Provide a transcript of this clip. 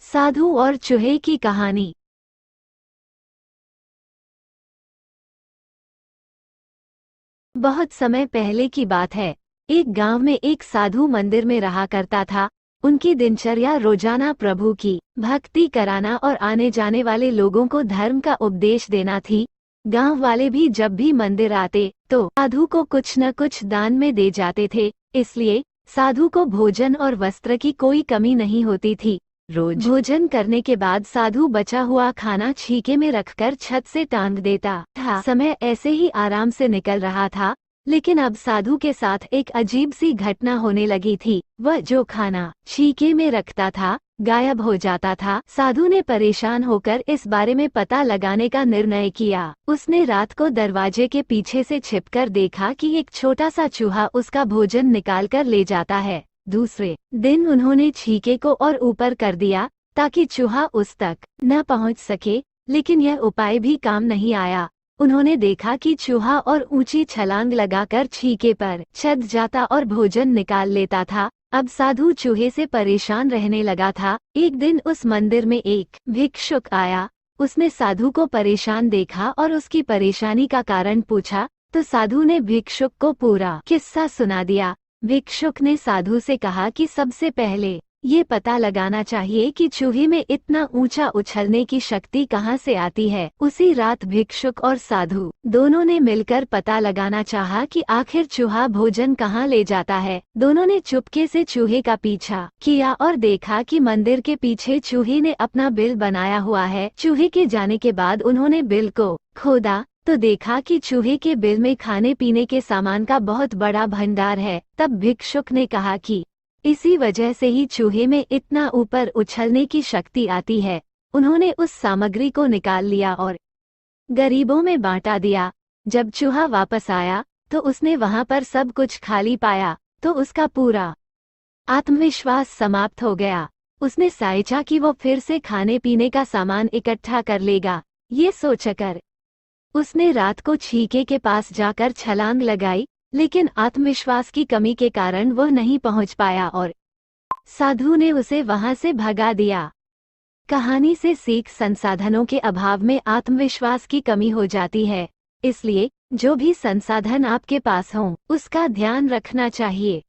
साधु और चूहे की कहानी। बहुत समय पहले की बात है। एक गांव में एक साधु मंदिर में रहा करता था। उनकी दिनचर्या रोजाना प्रभु की भक्ति कराना और आने जाने वाले लोगों को धर्म का उपदेश देना थी। गांव वाले भी जब भी मंदिर आते तो साधु को कुछ न कुछ दान में दे जाते थे, इसलिए साधु को भोजन और वस्त्र की कोई कमी नहीं होती थी। रोज भोजन करने के बाद साधु बचा हुआ खाना छीके में रखकर छत से टांग देता था। समय ऐसे ही आराम से निकल रहा था, लेकिन अब साधु के साथ एक अजीब सी घटना होने लगी थी। वह जो खाना छीके में रखता था गायब हो जाता था। साधु ने परेशान होकर इस बारे में पता लगाने का निर्णय किया। उसने रात को दरवाजे के पीछे से छिपकर देखा कि एक छोटा सा चूहा उसका भोजन निकाल कर ले जाता है। दूसरे दिन उन्होंने छीके को और ऊपर कर दिया ताकि चूहा उस तक न पहुंच सके, लेकिन यह उपाय भी काम नहीं आया। उन्होंने देखा कि चूहा और ऊंची छलांग लगाकर छीके पर चढ़ जाता और भोजन निकाल लेता था। अब साधु चूहे से परेशान रहने लगा था। एक दिन उस मंदिर में एक भिक्षुक आया। उसने साधु को परेशान देखा और उसकी परेशानी का कारण पूछा, तो साधु ने भिक्षुक को पूरा किस्सा सुना दिया। भिक्षुक ने साधु से कहा कि सबसे पहले ये पता लगाना चाहिए कि चूहे में इतना ऊंचा उछलने की शक्ति कहाँ से आती है। उसी रात भिक्षुक और साधु दोनों ने मिलकर पता लगाना चाहा कि आखिर चूहा भोजन कहाँ ले जाता है। दोनों ने चुपके से चूहे का पीछा किया और देखा कि मंदिर के पीछे चूहे ने अपना बिल बनाया हुआ है। चूहे के जाने के बाद उन्होंने बिल को खोदा तो देखा कि चूहे के बिल में खाने पीने के सामान का बहुत बड़ा भंडार है। तब भिक्षुक ने कहा कि इसी वजह से ही चूहे में इतना ऊपर उछलने की शक्ति आती है। उन्होंने उस सामग्री को निकाल लिया और गरीबों में बांटा दिया। जब चूहा वापस आया तो उसने वहां पर सब कुछ खाली पाया तो उसका पूरा आत्मविश्वास समाप्त हो गया। उसने सोचा कि वो फिर से खाने पीने का सामान इकट्ठा कर लेगा। ये सोचकर उसने रात को छीके के पास जाकर छलांग लगाई, लेकिन आत्मविश्वास की कमी के कारण वह नहीं पहुंच पाया और साधु ने उसे वहां से भगा दिया। कहानी से सीख, संसाधनों के अभाव में आत्मविश्वास की कमी हो जाती है, इसलिए जो भी संसाधन आपके पास हों उसका ध्यान रखना चाहिए।